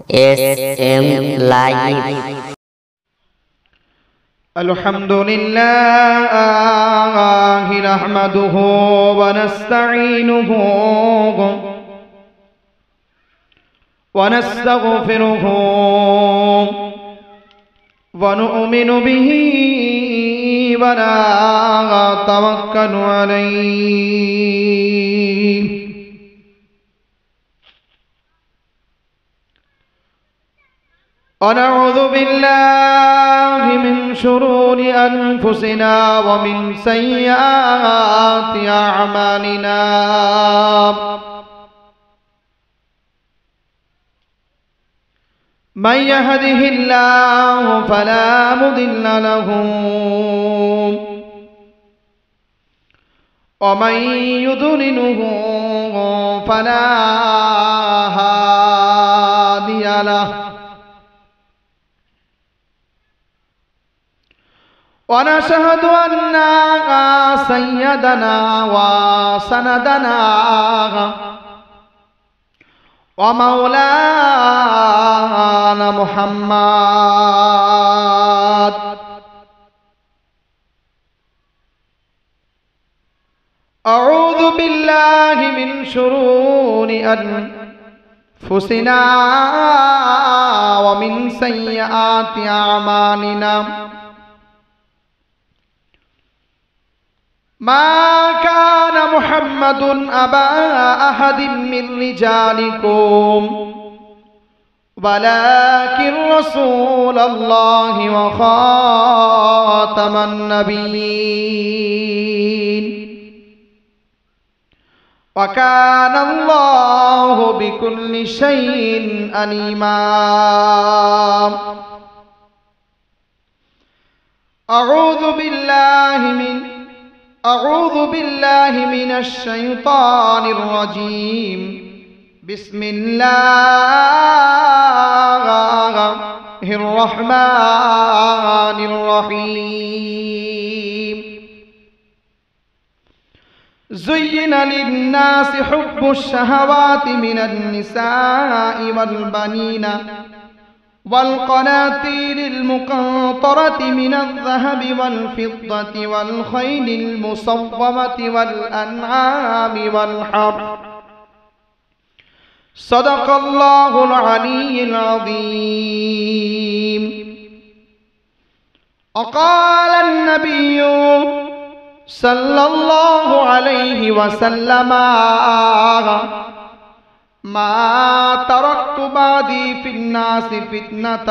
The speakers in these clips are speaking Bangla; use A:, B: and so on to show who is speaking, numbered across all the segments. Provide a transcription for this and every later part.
A: SM Live.
B: Alhamdulillah nahmaduhu wa nasta'inuhu wa nastaghfiruhu wa nu'minu bihi wa natawakkalu alayhi. ونعوذ بالله من شرور أنفسنا ومن سيئات أعمالنا. من يهده الله فلا مضل له ومن يضلله فلا هادي له. ونشهد أن سيدنا وسندنا ومولانا محمد أعوذ بالله من شرور أنفسنا ومن سيئات أعمالنا. ما كان محمد أبا أحد من رجالكم ولكن رسول الله وخاتم النبيين وكان الله بكل شيء عليما. أعوذ بالله من الشيطان الرجيم. بسم الله الرحمن الرحيم. زين للناس حب الشهوات من النساء والبنين والقناطير المقنطرة من الذهب والفضة والخيل المصومة والأنعام والحرث. صدق الله العلي العظيم. وقال النبي صلى الله عليه وسلم ما تركت بعدي في الناس فتنة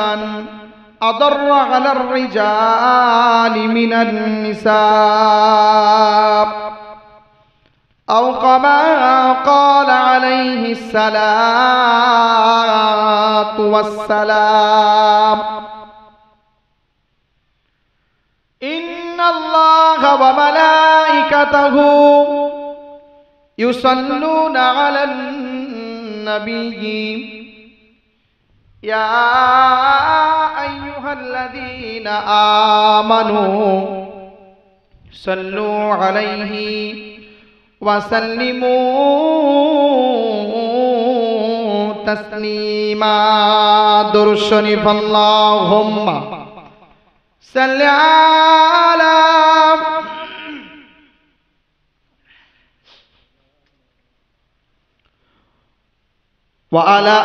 B: أضر على الرجال من النساء أو كما قال عليه الصلاة والسلام. إن الله وملائكته يصلون على النبي يا أيها الذين آمنوا صلوا عليه وسلموا تسليما. درود شريف اللهم صل على وعلى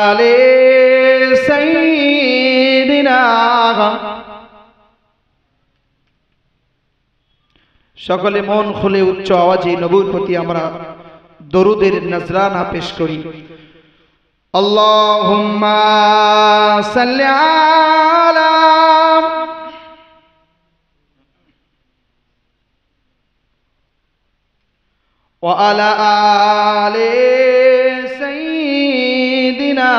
B: آل سيدنا. সকলে মন খুলে উচ্চ আওয়াজে নবীর প্রতি আমরা দরুদের নজরানা পেশ করি। আল্লাহুম্মা সাল্লি আলা ওয়া আলা আলি সাইয়্যিদিনা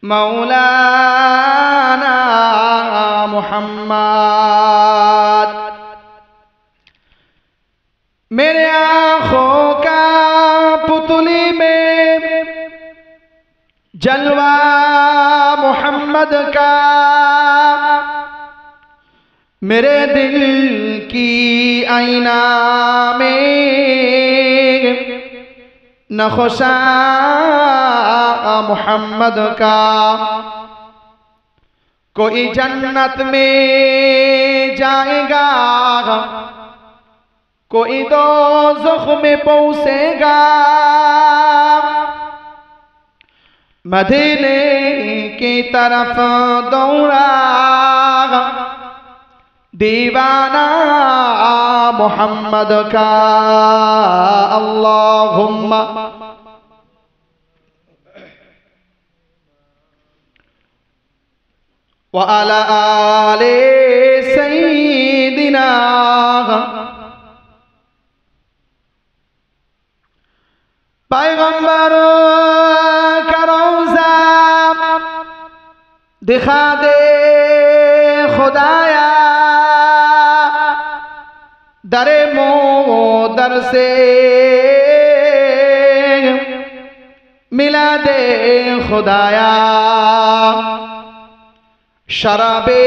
B: মাওলানা মুহাম্মদ। मेरे आँखों का पुतली में जलवा मोहम्मद का, मेरे दिल की आईना में नक्शा मोहम्मद का कोई जन्नत में जाएगा कोई दोज़ख में पहुंचेगा मदीने की तरफ दौड़ा दीवाना मोहम्मद का अल्लाहुम्मा व अला आले सय्यिदिना पैगंबर का रोज़ा दिखा दे खुदाया दरे मोदर से मिला दे खुदाया शराबे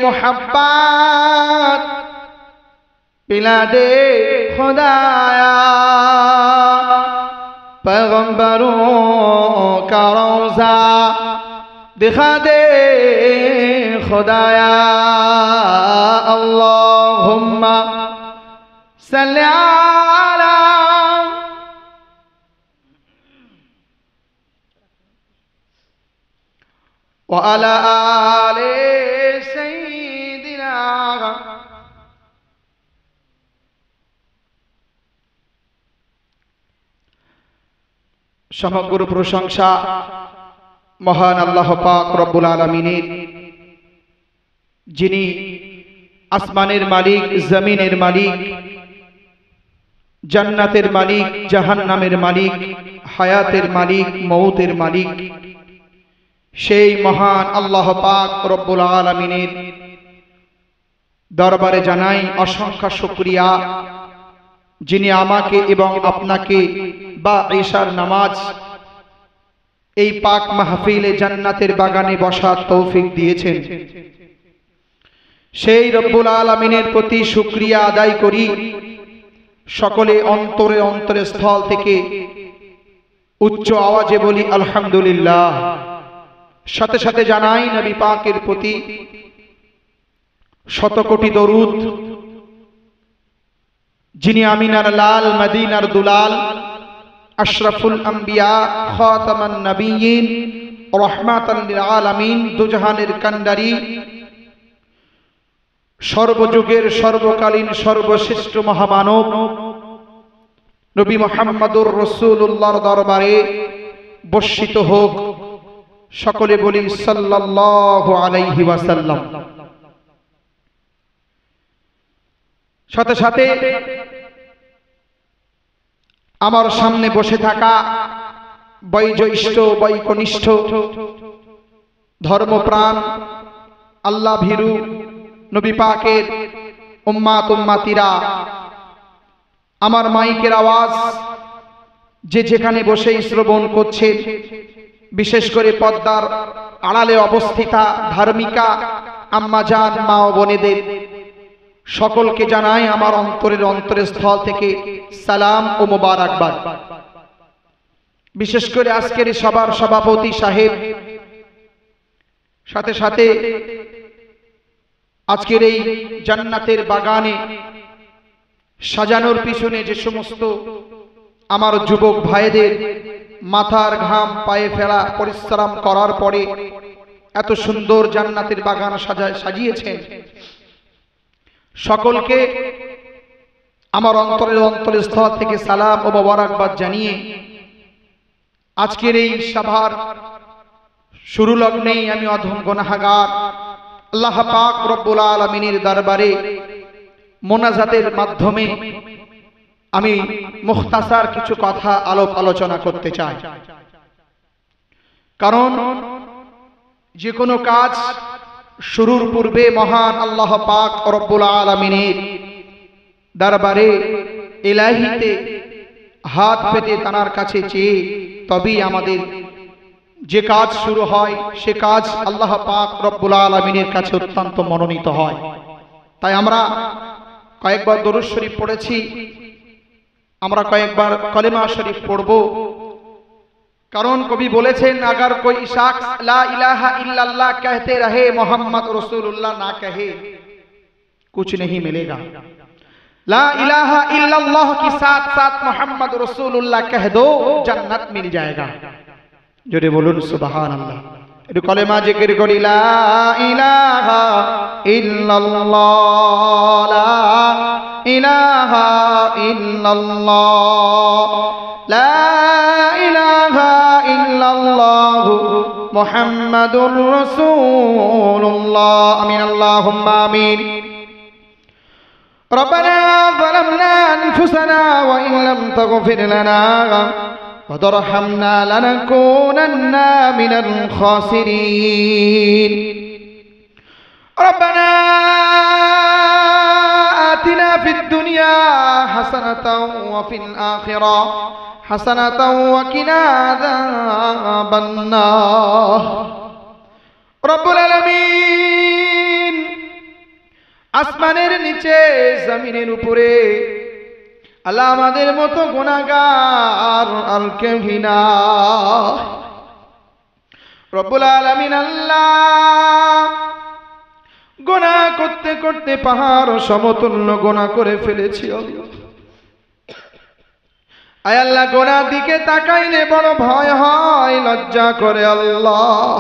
B: मोहब्बत पिला दे खुदाया पैगंबरों का रोज़ा दिखा दे खुदाया अल्लाहुम्मा सल्ली अला व अला आले सय्यिदिना समग्र प्रशंसा महान अल्लाह पाक रब्बुल आलमीनेर जिनी आसमानेर मालिक जमीनेर मालिक जन्नतेर मालिक जहन्नामेर मालिक हायातेर मालिक मौतेर मालिक সেই महान अल्लाह पाक रब्बुल आलमीनेर दरबारे জানাই असंख्य शुक्रिया যিনি আমাকে এবং আপনাকে বা ঈশার নামাজ এই পাক মাহফিলে জান্নাতের বাগানে বসার তৌফিক দিয়েছেন সেই রব্বুল আলামিনের প্রতি শুকরিয়া আদায় করি সকলে অন্তরে অন্তরে স্থল থেকে উচ্চ আওয়াজে বলি আলহামদুলিল্লাহ সাথে সাথে জানাই নবী পাকের প্রতি শত কোটি দরুদ যিনি আমিনার লাল মদিনার দুলাল अशरफुल अंबिया खातमुन नबिय्यिन रहमतुल लिल आलामीन दुजहानेर कांडारी सर्वजुगेर सर्वकालीन सर्वश्रेष्ठ महामानव नबी मुहम्मदुर रसूलुल्लाहर दरबारे बर्षित होक सकले बोली सल्लल्लाहु आलैहि वसल्लम साथे साथे আমার সামনে বসে থাকা বয়োজ্যেষ্ঠ বৈকনিষ্ঠ ধর্মপ্রাণ আল্লাহ ভীরু নবী পাকের উম্মাত উম্মাতিরা আমার মাইকের আওয়াজ যে যেখানে বসে শ্রবণ করছে বিশেষ করে পর্দার আড়ালে অবস্থিতা ধার্মিকা আম্মা জান মা ও বোনেদের সকলকে জানাই আমার অন্তরের অন্তরস্থল থেকে সালাম ও মোবারকবাদ বিশেষ করে আজকের সবার সভাপতি সাহেব সাথে সাথে আজকের এই জান্নাতের বাগানে সাজানোর পিছনে যে সমস্ত আমার যুবক ভাইদের মাথার ঘাম পায়ে ফেলা পরিশ্রম করার পরে এত সুন্দর জান্নাতের বাগান সাজিয়েছেন সকলকে আমার অন্তরের অন্তরস্থল থেকে সালাম ও মোবারকবাদ জানিয়ে আজকের এই সভার শুরু লগ্নেই আমি অধম গুনাহগার আল্লাহ পাক রব্বুল আলামিনের দরবারে মোনাজাতের মাধ্যমে আমি মুখতাসার কিছু কথা আলোচনা করতে চাই কারণ যে কোনো কাজ শুরুর পূর্বে মহান আল্লাহ পাক রব্বুল আলামিনের দরবারে ইলাহিতে হাত পেতে তার কাছে চেয়ে তবেই আমাদের যে কাজ শুরু হয় সে কাজ আল্লাহ পাক রব্বুল আলামিনের কাছে অত্যন্ত মনোনীত হয় তাই আমরা কয়েকবার দরুদ শরীফ পড়েছি আমরা কয়েকবার কলেমা শরীফ পড়ব কারণ কবি বলেছেন अगर कोई शख्स ला इलाहा इल्लल्लाह कहते रहे मोहम्मद रसूलुल्लाह ना कहे कुछ नहीं मिलेगा। ला इलाहा इल्लल्लाह के साथ साथ मोहम्मद रसूलुल्लाह कह दो जन्नत मिल जाएगा। जोरे बोलून सुभान अल्लाह। একটু কলেমা জিকির করি লা ইলাহা ইল্লাল্লাহ লা ইলাহা ইল্লাল্লাহ লা ইলাহা ইল্লাল্লাহ মুহাম্মাদুর রাসূলুল্লাহ আমিন আল্লাহুম্মা আমিন। ربنا ظلمنا أنفسنا وإن لم تغفر لنا وترحمنا لنكونن من الخاسرين ربنا آتنا في الدنيا حسنة وفي الآخرة حسنة وقنا عذاب النار رب العالمين আসমানের নিচে জমিনের উপরে আল্লাহ আমাদের মতো গুনাহগার আর কেউ না। রব্বুল আলামিন আল্লাহ গুনাহ করতে করতে পাহাড় সমতুল্য গুনাহ করে ফেলেছি। আয় আল্লাহ গুনার দিকে তাকাইলে বড় ভয় হয়, লজ্জা করে আল্লাহ।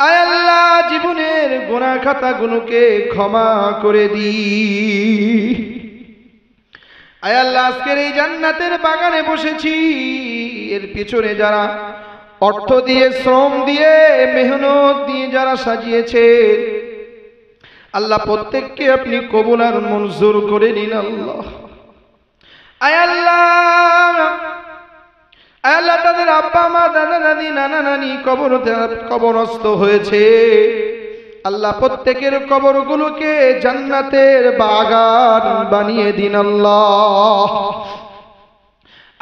B: আয় আল্লাহ জীবনের গুনাহ খাতাগুলোকে ক্ষমা করে দি। আয় আল্লাহ আজকের এই জান্নাতের বাগানে বসেছি, এর পিছনে যারা অর্থ দিয়ে শ্রম দিয়ে মেহনত দিয়ে যারা সাজিয়েছে আল্লাহ প্রত্যেককে আপনি কবুল আর মঞ্জুর করে নিন আল্লাহ। আয় আল্লাহ আয় আল্লাহ তাদের আব্বা মা দাদা দাদি নানা নানি কবরস্থ হয়েছে আল্লাহ প্রত্যেকের কবরগুলোকে জান্নাতের বাগান বানিয়ে দিন আল্লাহ।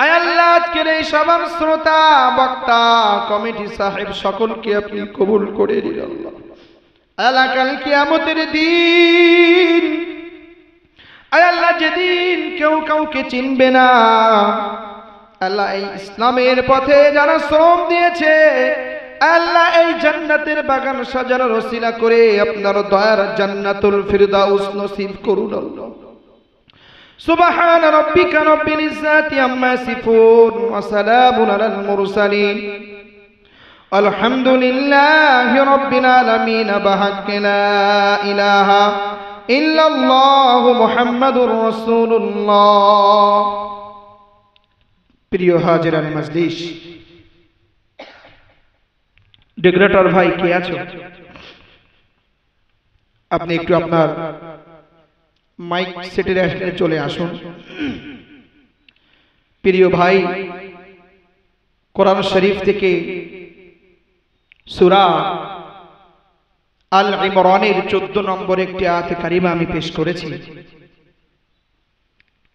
B: আয় আল্লাহ আজকের এই সবার শ্রোতা বক্তা কমিটি সাহেব সকলকে আপনি কবুল করে দিন আল্লাহ। আল্লাহ কাল কিয়ামতের দিন আয় আল্লাহ যেদিন কেউ কাউকে চিনবে না আল্লাহ এই ইসলামের পথে যারা শ্রম দিয়েছে আল্লাহ এই জান্নাতের বাগান সাজানোর ওসিলা করে আপনার দয়ার জান্নাতুল ফিরদাউস নসিব করুন আল্লাহ। সুবহান রাব্বিকা রাব্বিল ইজ্জাতি আম্মা ইয়াসিফুন ওয়া সালামুন আলাল মুরসালিন আলহামদুলিল্লাহি রাব্বিল আলামিন বিহাক্কি লা ইলাহা ইল্লাল্লাহু মুহাম্মাদুর রাসূলুল্লাহ। প্রিয় হাজিরান মজলিস, ডেকোরেটর ভাই কে আছো? আপনি একটু আপনার মাইক সেটের আসলে চলে আসুন। প্রিয় ভাই, কোরআন শরীফ থেকে সূরা আল ইমরানের 14 নম্বর একটি আয়াত কারিমা আমি পেশ করেছি।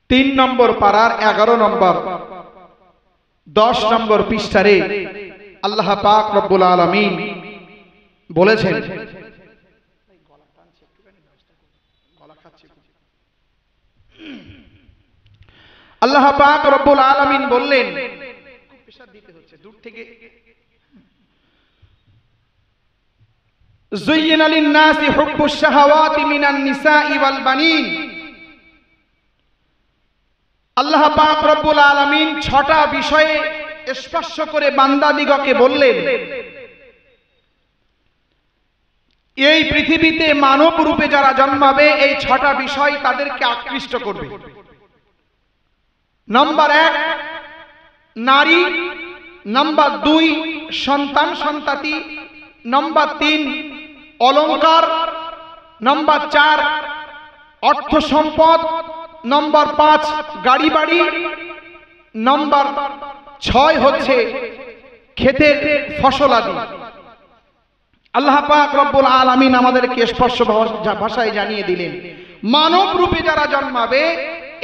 B: 3 নম্বর পারার 11 নম্বর 10 নম্বর পৃষ্ঠারে আল্লাহ পাক রব্বুল আলামিন বলেছেন, আল্লাহ পাক রব্বুল আলামিন বললেন, দূর থেকে যুয়্যিনা লিন-নাসি হুব্বুশ শাহাওয়াতি মিনান নিসাই ওয়াল বানিন। আল্লাহ পাক রব্বুল আলামিন 6টা বিষয়ে স্পর্শ করে বান্দাদিগকে বললেন, এই পৃথিবীতে মানব রূপে যারা জন্মাবে এই 6টা বিষয় তাদেরকে আকৃষ্ট করবে। নাম্বার 1 নারী, নাম্বার 2 সন্তান সন্ততি, নাম্বার 3 অলংকার, নাম্বার 4 অর্থ সম্পদ, নাম্বার 5 গাড়ি বাড়ি, নাম্বার 6 হচ্ছে ক্ষেতের ফসলাদি। আল্লাহ পাক রব্বুল আলামিন আমাদেরকে স্পষ্ট ভাষায় জানিয়ে দিলেন, মানব রূপে যারা জন্মাবে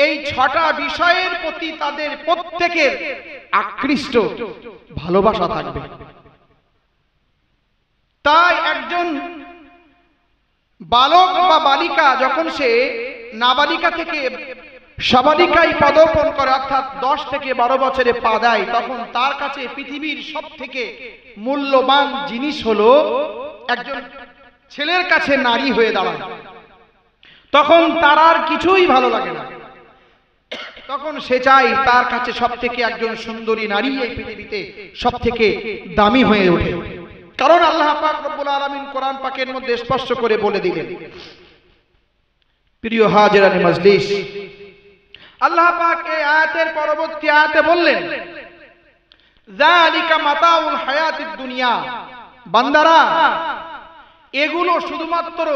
B: এই 6টা বিষয়ের প্রতি তাদের প্রত্যেকের আকৃষ্ট ভালোবাসা থাকবে। তাই একজন বালক বা বালিকা যখন সে নাবালিকা থেকে সাবালিকায় পদার্পণ করে, অর্থাৎ 10 থেকে 12 বছরে পা দেয়, তখন তার কাছে পৃথিবীর সব থেকে মূল্যবান জিনিস হলো একজন ছেলের কাছে নারী হয়ে দাঁড়ায়। তখন তার আর কিছুই ভালো লাগে না, তখন সে চায় তার কাছে সব থেকে একজন সুন্দরী নারী এই পৃথিবীতে সব থেকে দামি হয়ে ওঠে। কারণ আল্লাহ পাক রব্বুল আলামিন কোরআন পাকের মধ্যে স্পষ্ট করে বলে দিলেন, প্রিয় হাজিরানে মজলিস, আল্লাহ পাক এই আয়াতের পরবর্তী আয়াতে বললেন, যালিকা মাতাউল হায়াতিদ দুনিয়া, বান্দারা এগুলো শুধুমাত্র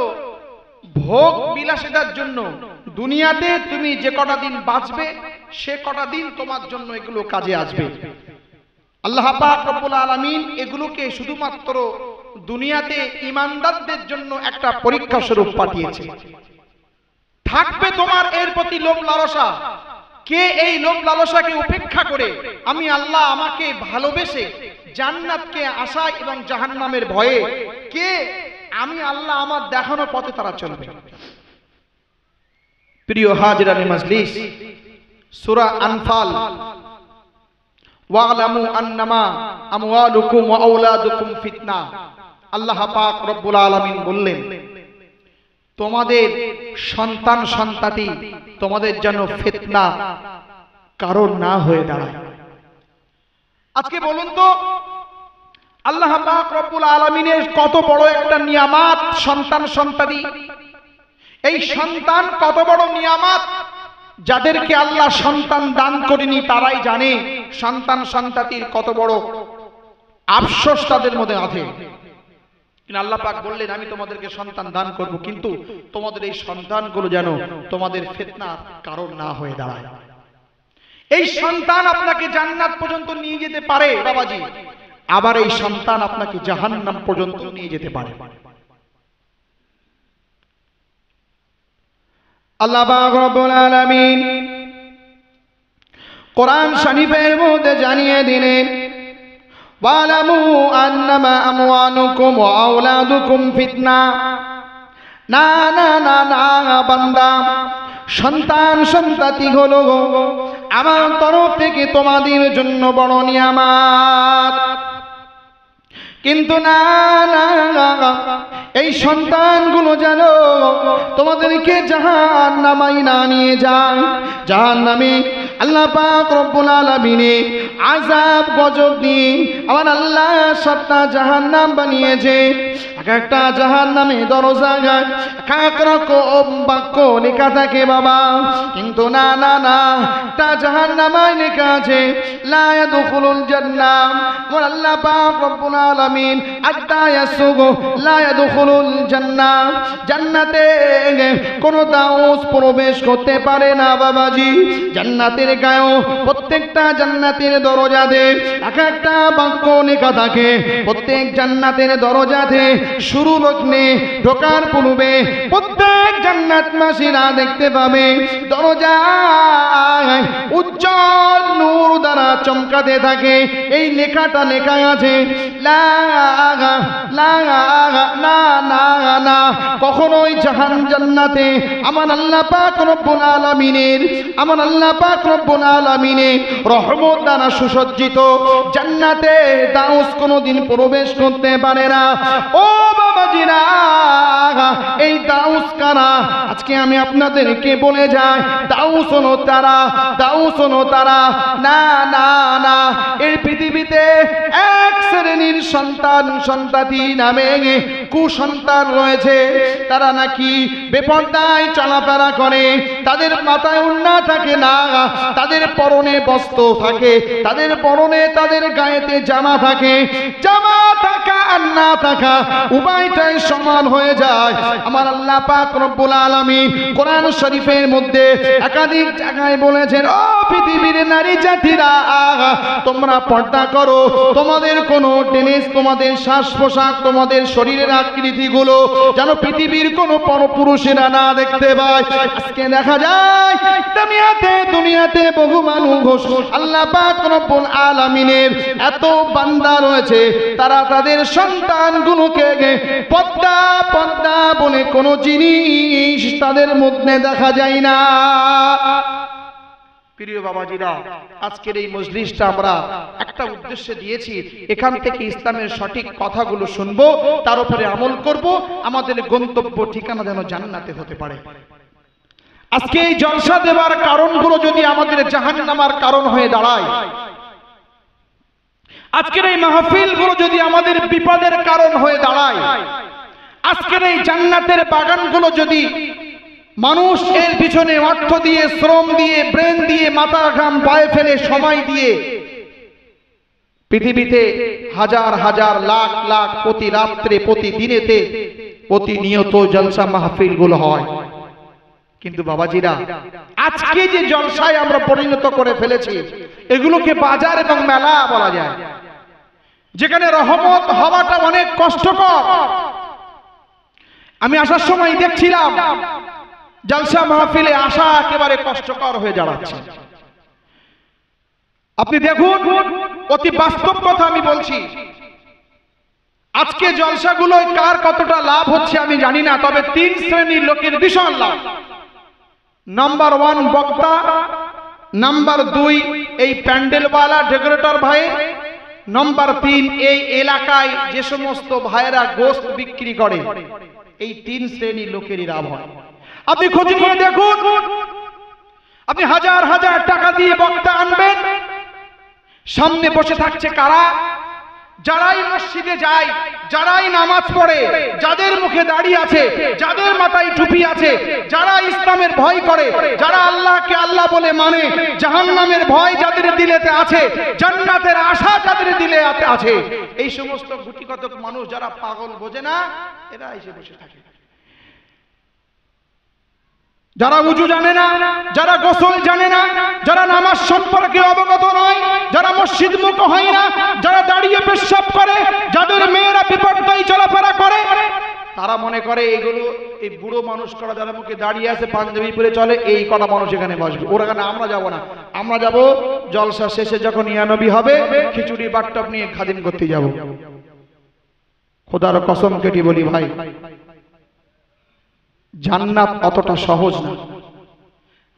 B: ভোগ বিলাসিতার জন্য। দুনিয়াতে তুমি যে কটা দিন বাঁচবে সে কটা দিন তোমার জন্য এগুলো কাজে আসবে। আল্লাহ পাক রব্বুল আলামিন এগুলোকে শুধুমাত্র দুনিয়াতে ঈমানদারদের জন্য একটা পরীক্ষা স্বরূপ পাঠিয়েছে। থাকবে তোমার এর প্রতি লোভ লালসা, কে এই লোভ লালসাকে উপেক্ষা করে আমি আল্লাহ আমাকে ভালোবেসে জান্নাতকে আশায় এবং জাহান্নামের ভয়ে কে আমি আল্লাহ আমার দেখানো পথে তারা চলবে। প্রিয় হাজিরানে মজলিস, সূরা আনফাল, ওয়ালামু আন্নামা আমওয়ালুকুম ওয়া আওলাদুকুম ফিতনা, আল্লাহ পাক রব্বুল আলামিন বললেন, তোমাদের সন্তান সন্ততি তোমাদের যেন ফিতনা কারণ না হয়ে দাঁড়ায়। আজকে বলুন তো, আল্লাহ পাক রব্বুল আলামিনের কত বড় একটা নিয়ামত সন্তান সন্ততি। এই সন্তান কত বড় নিয়ামত, যাদেরকে আল্লাহ সন্তান দান করেনি তারাই জানে সন্তান সন্ততির কত বড় আফসোস তাদের মধ্যে আছে। কিন্তু আল্লাহ পাক বললেন, আমি তোমাদেরকে সন্তান দান করব, কিন্তু তোমাদের এই সন্তানগুলো যেন তোমাদের ফিতনার কারণ না হয়ে দাঁড়ায়। এই সন্তান আপনাকে জান্নাত পর্যন্ত নিয়ে যেতে পারে বাবাজি, আবার এই সন্তান আপনাকে জাহান্নাম পর্যন্ত নিয়ে যেতে পারে। আল্লাহ পাক রব্বুল আলামিন কোরআন শরীফের মধ্যে জানিয়ে দিলেন, ওয়ালামু আন্নামা আমওয়ালুকুম ওয়া আওলাদুকুম ফিতনা। না না না না বান্দা, সন্তান সন্ততি হলো আমার তরফ থেকে তোমাদের জন্য বড় নিয়ামত। কিন্তু না না, এই সন্তানগুলো যেন তোমাদেরকে জাহান্নামে না নিয়ে যায়। জাহান্নামে আল্লাহ পাক রব্বুল আলামিন আযাব গজব দিয়ে আমার আল্লাহ সবটা জাহান্নাম বানিয়েছে। এক একটা জাহান্নামে দরজা এক রকম বাক্য লেখা থাকে বাবা, কিন্তু না না না, তা জাহান্নামায় লেখা আছে লা ইয়াদখুলুল জান্নাহ। আমার আল্লাহ পাক রব্বুল আলামিন আত্তা ইয়াসুগু লা ইয়াদখুলুল জান্নাহ, জান্নাতে কোন দাউস প্রবেশ করতে পারে না বাবাজি। জান্নাতের গায়ে প্রত্যেকটা জান্নাতের দরজাতে এক একটা বাক্য লেখা থাকে। প্রত্যেক জান্নাতের দরজাতে শুরু লগ্নে ঢোকার পূর্বে প্রত্যেক জান্নাতবাসীরা দেখতে পাবে দরজায় উজ্জ্বল নূর দ্বারা চমকাতে থাকে। এই লেখাটা লেখা আছে লা লা না না না, কখনোই জান্নাতে আমার আল্লাহ পাক রব্বুল আলামিনের আমার আল্লাহ পাক রব্বুল আলামিনের রহমত দ্বারা সুসজ্জিত জান্নাতে দাউস কোনোদিন প্রবেশ করতে পারে না। ও বাবাজিরা, এই দাউস কারা? আজকে আমি আপনাদেরকে বলে যাই, দাউস হলো তারা, দাউস হলো তারা। না না না, এই পৃথিবীতে এক শ্রেণীর সন্তান সন্ততি নামে কুসন্তান রয়েছে। তারা নাকি বেপরদায় চলাফেরা করে, তাদের মাথায় ওড়না থাকে না, তাদের পরনে বস্ত্র থাকে, তাদের পরনে তাদের গায়েতে জামা থাকে। জামা থাকা আর না থাকা উভয়টাই সমান হয়ে যায়। আমার আল্লাহ পাক রব্বুল আলামিন কোরআন শরীফের মধ্যে একাধিক জায়গায় বলেছেন, ও পৃথিবীর নারী জাতিরা, তোমরা পর্দা করো। তোমাদের কোনো ড্রেস, তোমাদের শ্বাস পোশাক, তোমাদের শরীরের আকৃতিগুলো যেন পৃথিবীর কোনো পরপুরুষেরা না দেখতে পায়। আজকে দেখা যায় দুনিয়াতে বহু মানুষ আল্লাহ পাক রব্বুল আলামিনের এত বান্দা রয়েছে, তারা তাদের সন্তানগুলোকে পর্দা পর্দা বলে কোনো জিনিস তাদের মধ্যে দেখা যায় না। প্রিয় বাবাজিরা, আজকের এই মজলিসটা আমরা একটা উদ্দেশ্যে দিয়েছি, এখান থেকে ইসলামের সঠিক কথাগুলো শুনবো, তার উপরে আমল করব, আমাদের গন্তব্য ঠিকানা যেন জান্নাতে হতে পারে। আজকে এই জলসা দেওয়ার কারণগুলো যদি আমাদের জাহান্নামের কারণ হয়ে দাঁড়ায়, আজকের এই মাহফিলগুলো যদি আমাদের বিপদের কারণ হয়ে দাঁড়ায়, আজকের এই জান্নাতের বাগানগুলো যদি মানুষ এর পিছনে অর্থ দিয়ে, শ্রম দিয়ে, ব্রেন দিয়ে, মাথা ঘাম পায়ে ফেলে, সময় দিয়ে, পৃথিবীতে হাজার হাজার লাখ লাখ প্রতি রাত্রে, প্রতিদিনেতে, প্রতিনিয়ত জলসা মাহফিলগুলো হয়, কিন্তু বাবাজিরা আজকে যে জলসায় আমরা পরিণত করে ফেলেছি, এগুলোকে বাজার এবং মেলা বলা যায়, যেখানে রহমত হওয়াটা অনেক কষ্টকর। আমি আসার সময় দেখছিলাম জলসা মাহফিলে আসা একেবারে কষ্টকর হয়ে দাঁড়াচ্ছে। আপনি দেখুন, অতি বাস্তব কথা আমি বলছি, আজকে জলসাগুলোয় কার কতটা লাভ হচ্ছে আমি জানি না, তবে 3 শ্রেণীর লোকের ভীষণ লাভ। নাম্বার 1 বক্তা, নাম্বার 2 এই প্যান্ডেলওয়ালা ডেকোরেটর ভাই, নাম্বার 3 এই এলাকায় যে সমস্ত ভাইরা গোশত বিক্রি করে, এই 3 শ্রেণীর লোকেরই লাভ হয়। আপনি খোঁজ করে দেখুন, আপনি হাজার হাজার টাকা দিয়ে বক্তা আনবেন, সামনে বসে থাকছে কারা? যারাই মসজিদে যায়, যারাই নামাজ পড়ে, যাদের মুখে দাড়ি আছে, যাদের মাথায় টুপি আছে, যারা ইসলামের ভয় করে, যারা আল্লাহকে আল্লাহ বলে মানে, জাহান্নামের ভয় যাদের দিলেতে আছে, জান্নাতের আশা যাদের দিলে আছে, এই সমস্ত গুটি কতক মানুষ যারা পাগল বোঝে না, এরা এসে বসে থাকে। যারা উজু জানে না, যারা গোসল জানে না, যারা নামাজ সম্পর্কে অবগত নয়, যারা মসজিদ মুখ হয় না, যারা দাঁড়িয়ে পেশাব করে, যাদের মেয়েরা বিপর্যয় চলাফেরা করে, তারা মনে করে এগুলো এই বুড়ো মানুষ করা, যারা মুখে দাঁড়িয়ে আছে, পাঞ্জাবি পরে চলে, এই কটা মানুষ এখানে বসবে, ওরা কেন? আমরা যাব না, আমরা যাব জলসা শেষে যখন ইয়ানবী হবে, খিচুড়ি বাট্টপ নিয়ে খাদিম করতে যাব। খোদার কসম কেটে বলি ভাই, জান্নাত অতটা সহজ না,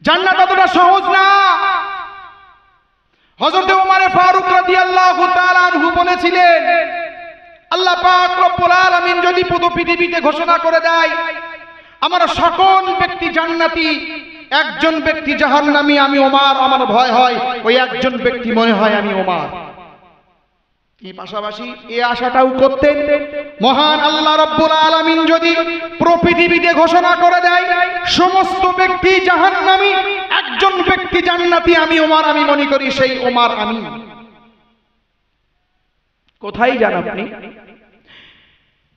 B: জান্নাত অতটা সহজ না। হযরত ওমর ফারুক রাদিয়াল্লাহু তাআলা আনহু বলেছিলেন, আল্লাহ পাক রব্বুল আলামিন যদি পুরো পৃথিবীতে ঘোষণা করে দেয় আমার সকল ব্যক্তি জান্নাতি, একজন ব্যক্তি জাহান্নামী, আমি ওমর, আমার ভয় হয় ওই একজন ব্যক্তি মনে হয় আমি ওমর। এই পাশাপাশি এই আশাটাও করতেন, মহান আল্লাহ রাব্বুল আলামিন যদি পুরো পৃথিবীতে ঘোষণা করে দেয় সমস্ত ব্যক্তি জাহান্নামী, একজন ব্যক্তি জান্নাতি, আমি ওমর, আমি মনে করি সেই ওমর আমি। কোথায় যান আপনি?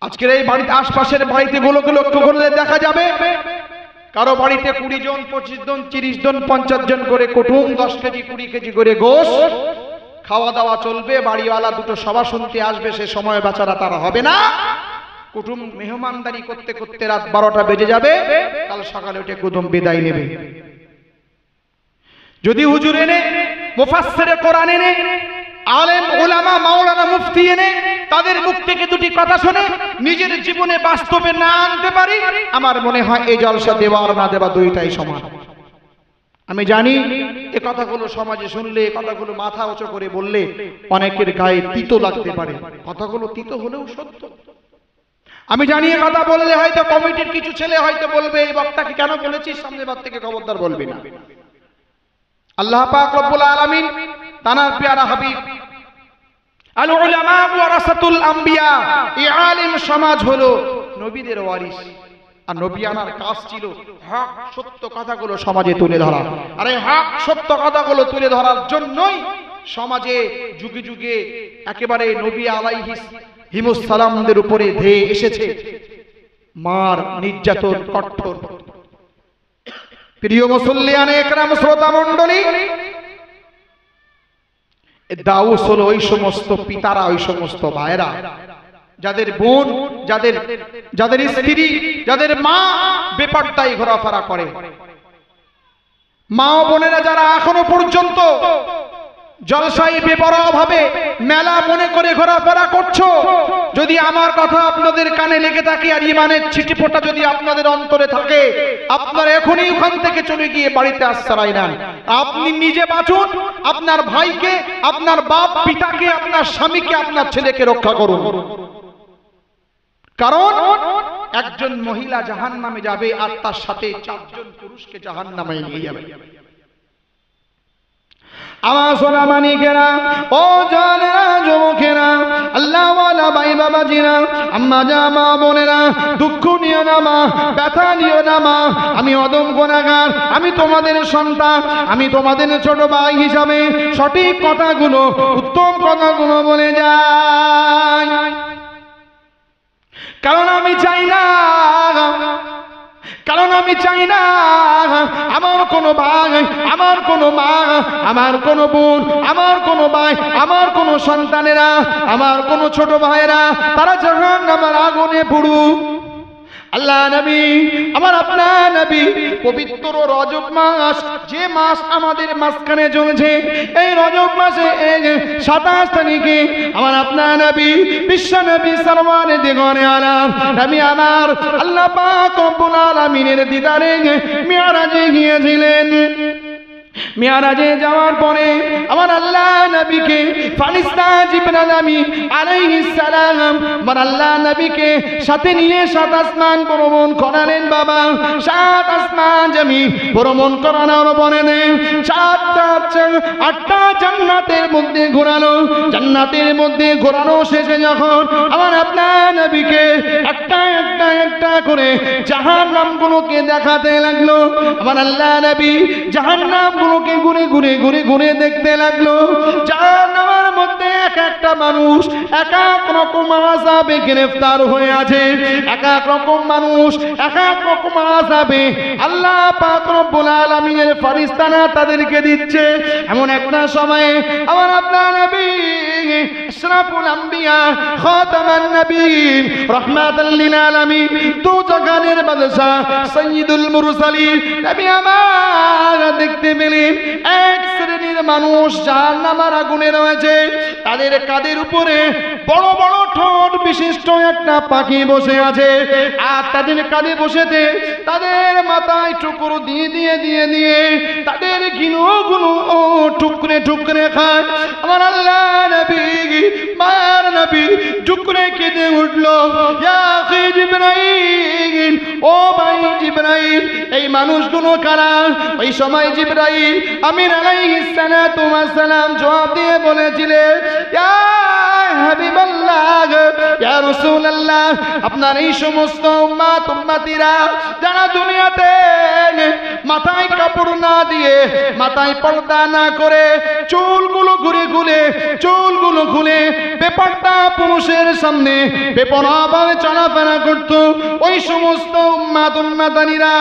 B: আজকের এই বাড়িতে, আশপাশের বাড়িতে গুলোকে লক্ষ্য করলে দেখা যাবে কারো বাড়িতে 20 জন, 25 জন, 30 জন, 50 জন করে কুটুম, 10 কেজি 20 কেজি করে গোশত, খাওয়া দাওয়া চলবে, বাড়িওয়ালা দুটো সভা শুনতে আসবে, সে সময় বাচ্চারা তারা হবে না, কুটুম মেহমানদারি করতে করতে রাত 12টা বেজে যাবে, কাল সকালে উঠে কুটুম বিদায় নেবে। যদি হুজুর এনে, মুফাসসিরে কোরআন এনে, আলেম উলামা মাওলানা মুফতি এনে তাদের মুখ থেকে দুটি কথা শুনে নিজের জীবনে বাস্তবে না আনতে পারি, আমার মনে হয় এই জলসা দেওয়া আর না দেওয়া দুইটাই সমান। আমি জানি এ কথাগুলো সমাজে শুনলে, কথাগুলো মাথা উঁচু করে বললে অনেকের গায়ে তিতো লাগতে পারে, কথাগুলো তিতো হলেও সত্য। আমি জানি এ কথা বললে হয়তো কমিটির কিছু ছেলে হয়তো বলবে এই বক্তাকে কেন বলেছিস, সামনেবার থেকে খবরদার বলবি না। আল্লাহ পাক রব্বুল আলামিন তানার প্যারা হাবিব, আল উলামা ওয়ারাসাতুল আম্বিয়া, এই আলেম সমাজ হলো নবীদের ওয়ারিস, আর নবী আনার কাজ ছিল হক সত্য কথাগুলো সমাজে তুলে ধরা। আর এই হক সত্য কথাগুলো তুলে ধরার জন্যই সমাজে যুগে যুগে একেবারে নবী আলাইহিস সালামদের উপরে ধেয়ে এসেছে মার নির্যাতন, কঠোর। প্রিয় মুসল্লিয়ানে একরাম, শ্রোতা মণ্ডলী, দাউস হলো ওই সমস্ত পিতারা, ওই সমস্ত ভাইরা যাদের বোন, যাদের স্ত্রী, যাদের মা বেপরদায় ঘোরাফেরা করে, মা ও বোনেরা যারা এখনো পর্যন্ত জলসাই বেপরোয়া ভাবে মেলা মনে করে ঘোরাফেরা করছো, যদি আমার কথা আপনাদের কানে লেগে থাকে আর ইমানের ছিটিফোঁটা যদি আপনাদের অন্তরে থাকে, আপনারা এখনই ওখান থেকে চলে গিয়ে বাড়িতে আশ্রয় নেন। আপনি নিজে বাঁচুন, আপনার ভাইকে, আপনার বাপ পিতাকে, আপনার স্বামীকে, আপনার ছেলেকে রক্ষা করুন। কারণ একজন মহিলা জাহান্নামে যাবে আর তার সাথে 4 জন পুরুষকে জাহান্নামে নিয়ে যাবে। আমার সোনা মানিকেরা, ও জানেরা, যুবকেরা, আল্লাহওয়ালা ভাই বাবাজিরা, আম্মা জামা বোনেরা, দুঃখ নিও না মা, ব্যথা নিও না মা। আমি অদম গুনাহগার, আমি তোমাদের সন্তান, আমি তোমাদের ছোট ভাই হিসাবে সঠিক কথাগুলো, উত্তম কথাগুলো বলে যাই। কারণ আমি চাই না আমার কোনো ভাই, আমার কোনো মা, আমার কোনো বোন, আমার কোনো ভাই, আমার কোনো সন্তানেরা, আমার কোনো ছোট ভাইয়েরা তারা জাহান্নামের আগুনে পুড়ুক। আল্লাহ নবী, আমার আপনার নবী পবিত্র রজব মাস, যে মাস আমাদের মাঝখানে চলছে, এই রজব মাসে 27 তারিখে আমার আপনার নবী বিশ্ব নবী সরওয়ারে দিগরে আলম নবী আমার আল্লাহ পাক রব্বুল আলামিনের দিদারে মিরাজে গিয়েছিলেন। মিরাজে যাওয়ার পরে আমার আল্লাহ নবীকে ফারিস্তা জিবরাইল আলাইহিস সালাম আমার আল্লাহ নবীকে সাথে নিয়ে 7 আসমান ভ্রমণ করালেন। বাবা 7 আসমান জমিন ভ্রমণ করানোর পরে 8টা জান্নাতের মধ্যে ঘোরানো। জান্নাতের মধ্যে ঘোরানো শেষে যখন আমার আপনার নবীকে একটা করে জাহান্নামগুলোকে দেখাতে লাগলো, আমার আল্লাহ নবী জাহান্নাম ঘুরে দেখতে লাগলো। জাহান্নামের মধ্যে একটা মানুষ এক এক রকম আযাবে গ্রেফতার হয়ে আছে, এক এক রকম মানুষ এক এক রকম আযাবে আল্লাহ পাক রব্বুল আলামিনের ফেরেশতারা তাদেরকে দিচ্ছে। এমন একটা সময়ে আমার আপনার নবী আশরাফুল আম্বিয়া খাতামান নবীন রাহমাতাল লিল আলামিন দু জাহানের বাদশা সাইয়্যিদুল মুরসালিন নবী আমার দেখতে পেলেন এক শ্রেণীর মানুষ জাহান্নামের আগুনে রয়েছে। তাদের কাঁধের উপরে বড় বড় ঠোঁট বিশিষ্ট একটা পাখি বসে আছে, আর তাদের কাঁধে বসেতে তাদের মাথায় টুকর দিয়ে তাদের গিনুগুলো টুকরে খায়। আমার আল্লাহ নবী মায়ের নবী টুকরে কেঁদে উঠলো, ইয়া আখি জিবরাইল, ও ভাই জিবরাইল, এই মানুষগুলো কারা? ওই সময় জিবরাইল আমিন আলাইহিস সালাতু ওয়াস সালাম জবাব দিয়ে বলেছিলেন, ইয়া হাবিবাল্লাহ, ইয়া রাসূলুল্লাহ, আপনার এই সমস্ত উম্মতিরা যারা দুনিয়াতে মাথায় কাপড় না দিয়ে, মাথায় পর্দা না করে, চুলগুলো খুলে বেপর্দা পুরুষের সামনে বেপরোয়াভাবে চলাফেরা করত, ওই সমস্ত উম্মতিরা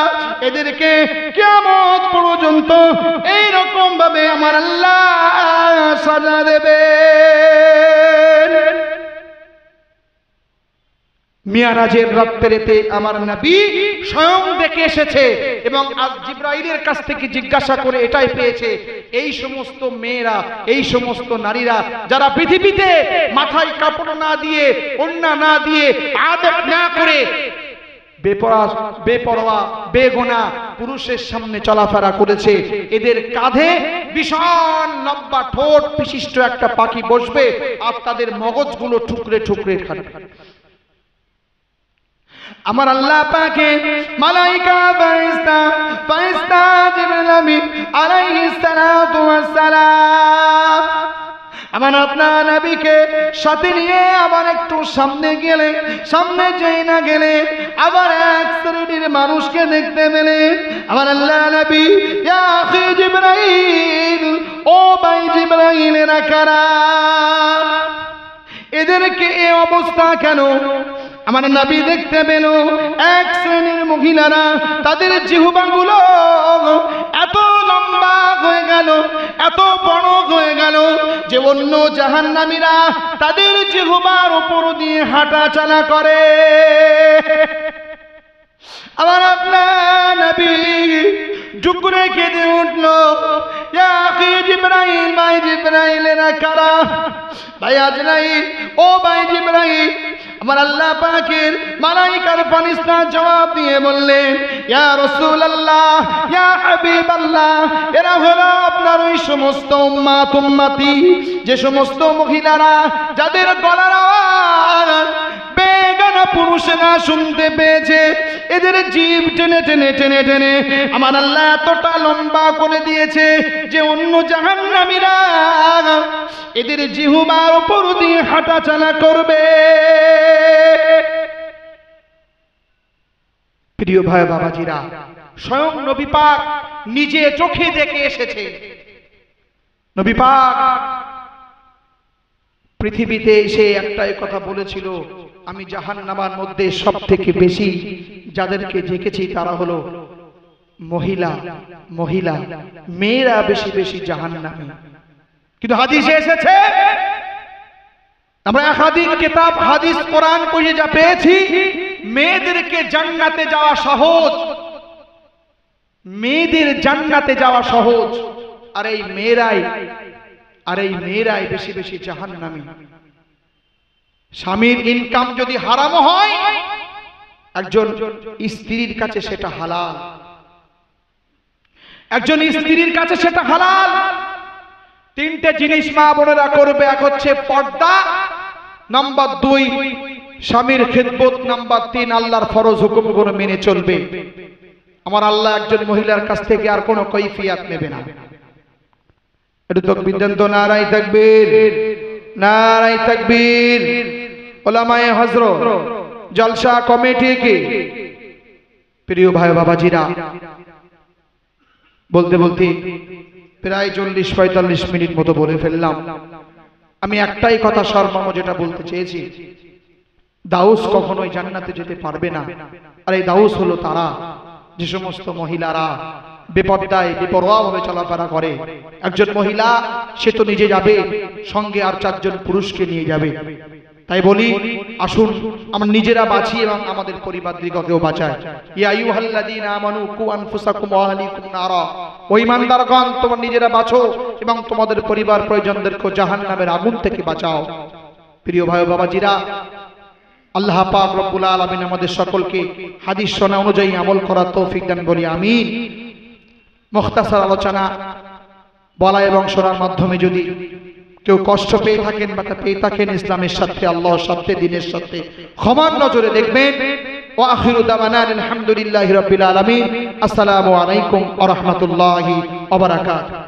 B: এদেরকে কিয়ামত পর্যন্ত এই রকম ভাবে আমার আল্লাহ সাজা দেবে। মিরাজের রাত্রিতে আমার নবী স্বয়ং দেখে এসেছে এবং আজ জিবরাইলের কাছ থেকে জিজ্ঞাসা করে এটাই পেয়েছে, এই সমস্ত মেয়েরা, এই সমস্ত নারীরা যারা পৃথিবীতে মাথায় কাপড় না দিয়ে, ওড়না না দিয়ে, আদব না করে বেপরোয়া বেগুনা পুরুষের সামনে চলাফেরা করেছে, এদের কাঁধে বিশাল লম্বা ঠোঁট বিশিষ্ট একটা পাখি বসবে আর তাদের মগজগুলো টুকরে খাবে। আমার আল্লাহ পাকে মালাইকা ফারিস্তা জিবরাইল আলাইহিস সালাতু ওয়াস সালাম আমার আপনার নবীকে সাথে নিয়ে আবার একটু সামনে যেই না গেলে আবার এক শ্রেণীর মানুষকে দেখতে পেলে। আমার আল্লাহ নবী, ইয়া আখি জিবরাইল, ও ভাই জিবরাইল, এরা কারা? এদেরকে এই অবস্থা কেন? আমার নবী দেখতে পেল এক শ্রেণীর মহিলারা তাদের জিহ্বাগুলো এত লম্বা হয়ে গেল, এত বড় হয়ে গেল যে অন্য জাহান্নামীরা তাদের জিহ্বার উপর দিয়ে হাঁটা চলা করে। আমার আপনার নবী চুপ করে কেঁদে উঠলো, ইয়া আখি জিবরাইল, ভাই জিবরাইল এরা কারা? ভাই আজরাইল, ও ভাই জিবরাইল, আমার আল্লাহ পাকের মালাইকার ফেরেশতা জবাব দিয়ে বললেন, ইয়া রাসূলুল্লাহ, ইয়া হাবিবাল্লাহ, এরা হলো আপনার ওই সমস্ত উম্মাত উম্মতি, যে সমস্ত মহিলারা যাদের গলার আওয়াজ বেগানা পুরুষেরা শুনতে পেয়েছে, এদের জিভ টেনে টেনে টেনে টেনে আমার আল্লাহ এতটা লম্বা করে দিয়েছে যে অন্য জাহান্নামীরা এদের জিহ্বার উপর দিয়ে হাঁটাচলা করবে। প্রিয় ভাই বাবাজিরা, স্বয়ং নবী পাক নিজে চোখে দেখে এসেছে। নবী পাক পৃথিবীতে এসে একটাই কথা বলেছিল, আমি জাহান্নামের মধ্যে সবথেকে বেশি যাদেরকে দেখেছি তারা হলো মহিলা, মহিলা মেয়েরা বেশি বেশি জাহান্নামী। কিন্তু হাদিসে এসেছে, আমরা একাধিক কিতাব হাদিস কোরআন পড়ে যা পেয়েছি, মেয়েদেরকে জান্নাতে যাওয়া সহজ, মেয়েদের জান্নাতে যাওয়া সহজ, আর এই মেয়েরাই বেশি বেশি জাহান্নামী। স্বামীর ইনকাম যদি হারাম হয়, একজন স্ত্রীর কাছে সেটা হালাল, একজন স্ত্রীর কাছে সেটা হালাল। তিনটে জিনিস মা বোনেরা করবে, এক হচ্ছে পর্দা, নাম্বার 2 স্বামীর খিদমত, নাম্বার 3 আল্লাহর ফরজ হুকুমগুলো মেনে চলবে। আমার আল্লাহ একজন মহিলার কাছ থেকে আর কোনো কৈফিয়ত নেবে না। একটু তাকবীর দেন তো, নারায়ে তাকবীর, নারায়ে তাকবীর। উলামায়ে হযরত, জলসা কমিটি কি? প্রিয় ভাই বাবাজিরা, বলতে বলতে প্রায় 40-45 মিনিট মতো বলে ফেললাম। আমি একটাই কথা সর্বমোট যেটা বলতে চেয়েছি, দাউস কখনোই জান্নাতে যেতে পারবে না। আর এই দাউস হলো তারা যে সমস্ত মহিলারা বেপরদায় বেপরোয়াভাবে চলাফেরা করে। একজন মহিলা সে তো নিজে যাবে, সঙ্গে আর 4 জন পুরুষকে নিয়ে যাবে। তাই বলি, আসুন আমরা নিজেরা বাঁচি এবং আমাদের পরিবারদিগকেও বাঁচাই। ইয়া আইয়ুহাল্লাযীনা আমানু কু আনফুসাকুম ওয়া আহলিকুম নারা, ও ঈমানদারগণ, তোমরা নিজেরা বাঁচো এবং তোমাদের পরিবার পরিজনদেরকে জাহান্নামের আগুন থেকে বাঁচাও। প্রিয় ভাই বাবাজিরা, আল্লাহ পাক রব্বুল আলামিন আমাদের সকলকে হাদিস শোনা অনুযায়ী আমল করার তৌফিক দান বলি আমিন। মুখতাসার আলোচনা বলা এবং শোনার মাধ্যমে যদি কেউ কষ্ট পেয়ে থাকেন বা পেয়ে থাকেন, ইসলামের সাথে, আল্লাহর সাথে, দ্বীনের সাথে ক্ষমার নজরে দেখবেন। ওয়া আখিরু দাওয়ানা আলহামদুলিল্লাহি রাব্বিল আলামিন। আসসালামু আলাইকুম ওয়া রাহমাতুল্লাহি ওয়া বারাকাতুহু।